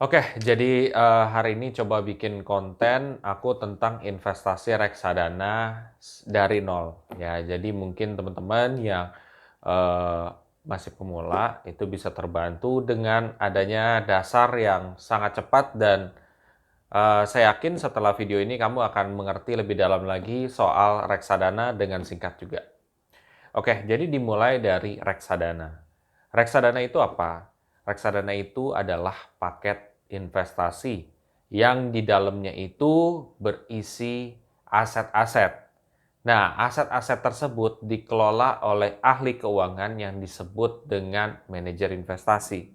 Oke, jadi hari ini coba bikin konten aku tentang investasi reksadana dari nol. Ya, jadi mungkin teman-teman yang eh, masih pemula itu bisa terbantu dengan adanya dasar yang sangat cepat dan saya yakin setelah video ini kamu akan mengerti lebih dalam lagi soal reksadana dengan singkat juga. Oke, jadi dimulai dari reksadana. Reksadana itu apa? Reksadana itu adalah paket investasi yang di dalamnya itu berisi aset-aset. Nah, aset-aset tersebut dikelola oleh ahli keuangan yang disebut dengan manajer investasi.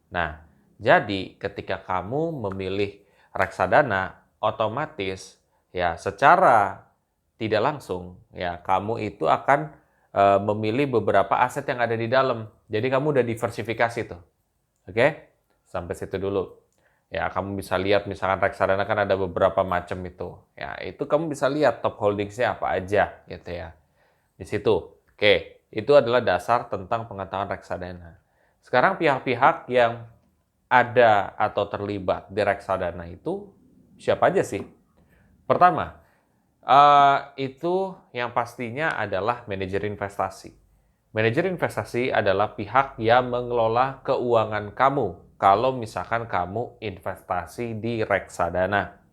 Nah, jadi ketika kamu memilih reksadana, otomatis ya secara tidak langsung ya kamu itu akan memilih beberapa aset yang ada di dalam. Jadi kamu udah diversifikasi tuh. Oke? Sampai situ dulu. Ya, kamu bisa lihat misalkan reksadana kan ada beberapa macam itu. Ya, itu kamu bisa lihat top holdingsnya apa aja gitu ya. Di situ. Oke, itu adalah dasar tentang pengetahuan reksadana. Sekarang pihak-pihak yang ada atau terlibat di reksadana itu siapa aja sih? Pertama, itu yang pastinya adalah manajer investasi. Manajer investasi adalah pihak yang mengelola keuangan kamu kalau misalkan kamu investasi di reksadana.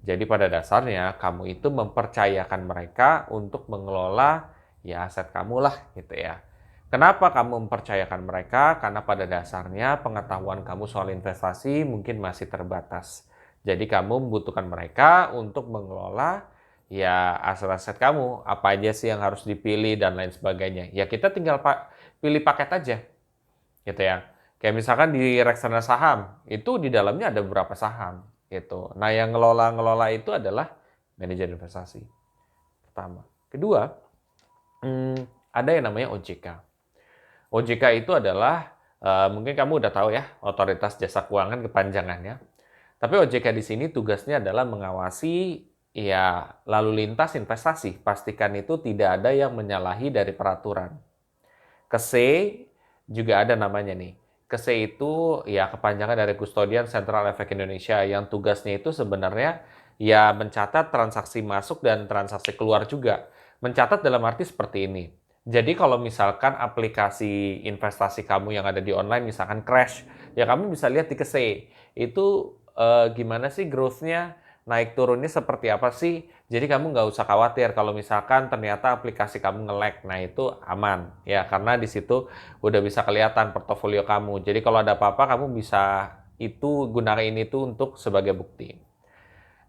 Jadi pada dasarnya kamu itu mempercayakan mereka untuk mengelola ya aset kamu lah gitu ya. Kenapa kamu mempercayakan mereka? Karena pada dasarnya pengetahuan kamu soal investasi mungkin masih terbatas. Jadi kamu membutuhkan mereka untuk mengelola ya aset-aset kamu. Apa aja sih yang harus dipilih dan lain sebagainya. Ya kita tinggal pilih paket aja gitu ya. Kayak misalkan di reksadana saham, itu di dalamnya ada beberapa saham gitu. Nah, yang ngelola-ngelola itu adalah manajer investasi. Pertama. Kedua, ada yang namanya OJK. OJK itu adalah mungkin kamu udah tahu ya, Otoritas Jasa Keuangan kepanjangannya. Tapi OJK di sini tugasnya adalah mengawasi ya lalu lintas investasi. Pastikan itu tidak ada yang menyalahi dari peraturan. KSE juga ada namanya nih. KSE itu ya kepanjangan dari Kustodian Central Efek Indonesia yang tugasnya itu sebenarnya ya mencatat transaksi masuk dan transaksi keluar juga. Mencatat dalam arti seperti ini. Jadi kalau misalkan aplikasi investasi kamu yang ada di online misalkan crash, ya kamu bisa lihat di KSE. Itu gimana sih growth-nya, naik turunnya seperti apa sih? Jadi kamu nggak usah khawatir kalau misalkan ternyata aplikasi kamu nge-lag. Nah itu aman ya karena di situ udah bisa kelihatan portofolio kamu. Jadi kalau ada apa-apa kamu bisa itu gunain itu untuk sebagai bukti.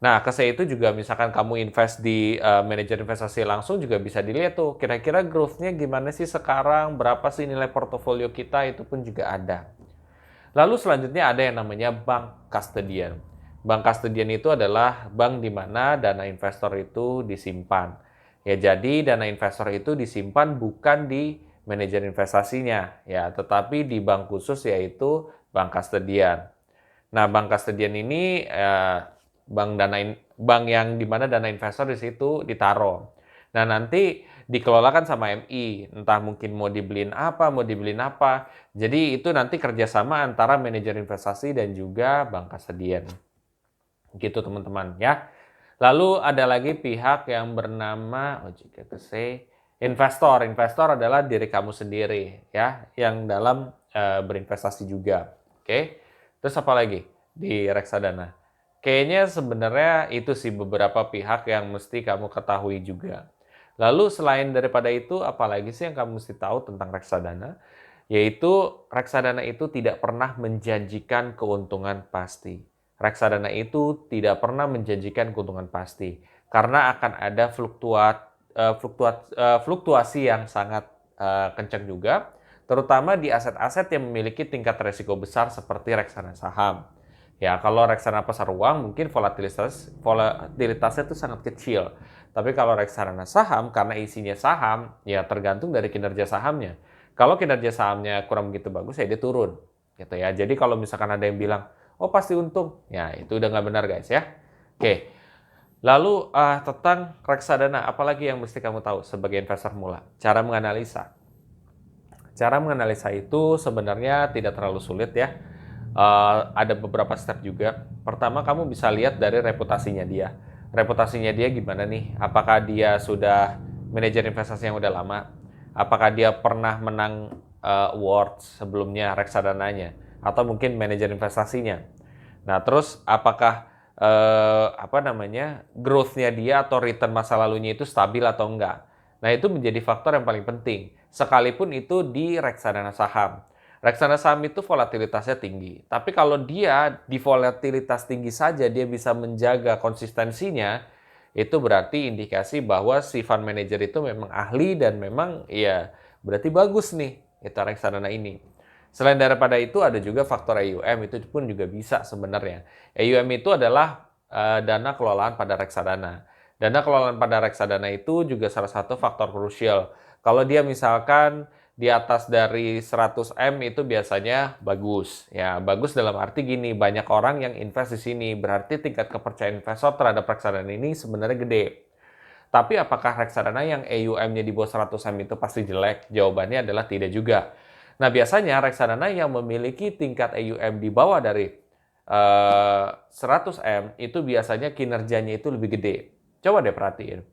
Nah, KSE itu juga misalkan kamu invest di manajer investasi langsung juga bisa dilihat tuh kira-kira growth-nya gimana sih sekarang, berapa sih nilai portofolio kita itu pun juga ada. Lalu selanjutnya ada yang namanya bank custodian. Bank custodian itu adalah bank di mana dana investor itu disimpan. Ya, jadi dana investor itu disimpan bukan di manajer investasinya, ya, tetapi di bank khusus yaitu bank custodian. Nah, bank custodian ini bank yang di mana dana investor di situ ditaruh. Nah, nanti dikelolakan sama MI, entah mungkin mau dibeliin apa, mau dibeliin apa. Jadi itu nanti kerjasama antara manajer investasi dan juga bank custodian. Gitu teman-teman ya. Lalu ada lagi pihak yang bernama OJK investor. Investor adalah diri kamu sendiri ya, yang dalam berinvestasi juga. Oke. Terus apa lagi di reksadana? Kayaknya sebenarnya itu sih beberapa pihak yang mesti kamu ketahui juga. Lalu selain daripada itu, apalagi sih yang kamu mesti tahu tentang reksadana? Yaitu reksadana itu tidak pernah menjanjikan keuntungan pasti. Reksadana itu tidak pernah menjanjikan keuntungan pasti karena akan ada fluktuasi yang sangat kencang juga, terutama di aset-aset yang memiliki tingkat resiko besar seperti reksadana saham. Ya, kalau reksadana pasar uang mungkin volatilitasnya itu sangat kecil. Tapi kalau reksadana saham karena isinya saham, ya tergantung dari kinerja sahamnya. Kalau kinerja sahamnya kurang begitu bagus, ya dia turun, gitu ya. Jadi kalau misalkan ada yang bilang, oh pasti untung, ya itu udah nggak benar guys ya. Oke, lalu tentang reksadana, apalagi yang mesti kamu tahu sebagai investor mula? Cara menganalisa. Cara menganalisa itu sebenarnya tidak terlalu sulit ya. Ada beberapa step juga. Pertama, kamu bisa lihat dari reputasinya dia. Reputasinya dia gimana nih? Apakah dia sudah manajer investasi yang udah lama? Apakah dia pernah menang awards sebelumnya reksadananya? Atau mungkin manajer investasinya? Nah, terus apakah growth-nya dia atau return masa lalunya itu stabil atau enggak? Nah, itu menjadi faktor yang paling penting. Sekalipun itu di reksadana saham. Reksadana saham itu volatilitasnya tinggi. Tapi kalau dia di volatilitas tinggi saja dia bisa menjaga konsistensinya, itu berarti indikasi bahwa si fund manager itu memang ahli dan memang ya berarti bagus nih itu reksadana ini. Selain daripada itu ada juga faktor AUM, itu pun juga bisa sebenarnya. AUM itu adalah dana kelolaan pada reksadana. Dana kelolaan pada reksadana itu juga salah satu faktor krusial. Kalau dia misalkan di atas dari 100 M itu biasanya bagus. Ya, bagus dalam arti gini, banyak orang yang invest di sini, berarti tingkat kepercayaan investor terhadap reksadana ini sebenarnya gede. Tapi apakah reksadana yang AUM-nya di bawah 100 M itu pasti jelek? Jawabannya adalah tidak juga. Nah, biasanya reksadana yang memiliki tingkat AUM di bawah dari 100 M itu biasanya kinerjanya itu lebih gede. Coba deh perhatiin.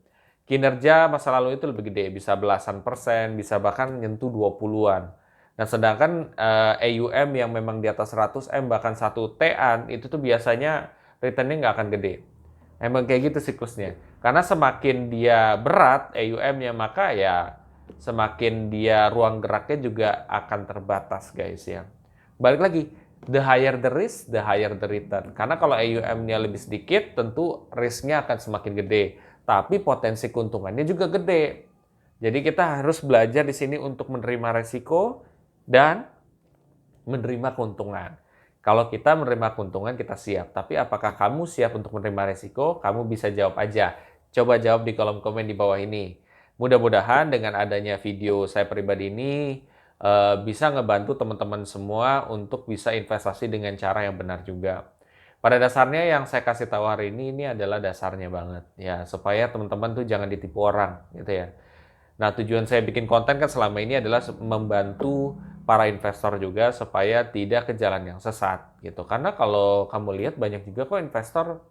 Kinerja masa lalu itu lebih gede, bisa belasan persen, bisa bahkan nyentuh 20-an. Nah, sedangkan AUM yang memang di atas 100 M bahkan 1 T-an itu tuh biasanya return-nya nggak akan gede. Emang kayak gitu siklusnya. Karena semakin dia berat AUM-nya, maka ya semakin dia ruang geraknya juga akan terbatas, guys ya. Balik lagi, the higher the risk, the higher the return. Karena kalau AUM-nya lebih sedikit, tentu risk-nya akan semakin gede. Tapi potensi keuntungannya juga gede. Jadi kita harus belajar di sini untuk menerima resiko dan menerima keuntungan. Kalau kita menerima keuntungan, kita siap. Tapi apakah kamu siap untuk menerima resiko? Kamu bisa jawab aja. Coba jawab di kolom komen di bawah ini. Mudah-mudahan dengan adanya video saya pribadi ini bisa ngebantu teman-teman semua untuk bisa investasi dengan cara yang benar juga. Pada dasarnya yang saya kasih tahu hari ini adalah dasarnya banget ya, supaya teman-teman tuh jangan ditipu orang gitu ya. Nah, tujuan saya bikin konten kan selama ini adalah membantu para investor juga supaya tidak ke jalan yang sesat gitu. Karena kalau kamu lihat banyak juga kok investor,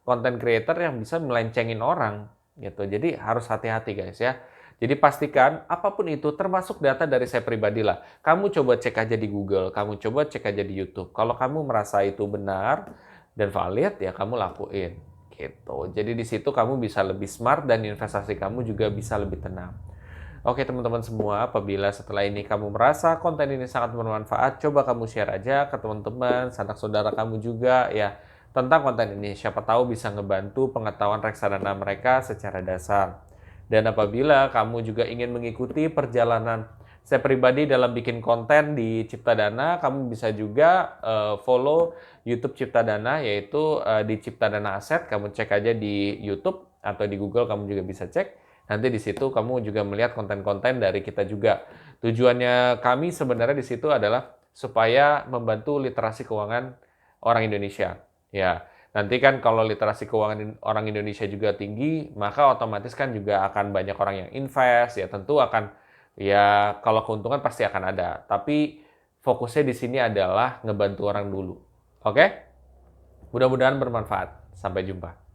content creator yang bisa melencengin orang gitu. Jadi harus hati-hati guys ya. Jadi pastikan apapun itu termasuk data dari saya pribadi lah. Kamu coba cek aja di Google, kamu coba cek aja di YouTube. Kalau kamu merasa itu benar dan valid ya kamu lakuin gitu. Jadi di situ kamu bisa lebih smart dan investasi kamu juga bisa lebih tenang. Oke teman-teman semua, apabila setelah ini kamu merasa konten ini sangat bermanfaat, coba kamu share aja ke teman-teman, sanak saudara kamu juga ya tentang konten ini. Siapa tahu bisa ngebantu pengetahuan reksadana mereka secara dasar. Dan apabila kamu juga ingin mengikuti perjalanan saya pribadi dalam bikin konten di Ciptadana, kamu bisa juga follow YouTube Ciptadana, yaitu di Ciptadana Aset. Kamu cek aja di YouTube atau di Google, kamu juga bisa cek. Nanti di situ kamu juga melihat konten-konten dari kita juga. Tujuannya kami sebenarnya di situ adalah supaya membantu literasi keuangan orang Indonesia. Ya, nanti kan kalau literasi keuangan orang Indonesia juga tinggi, maka otomatis kan juga akan banyak orang yang invest, ya tentu akan, ya kalau keuntungan pasti akan ada. Tapi fokusnya di sini adalah ngebantu orang dulu. Oke? Mudah-mudahan bermanfaat. Sampai jumpa.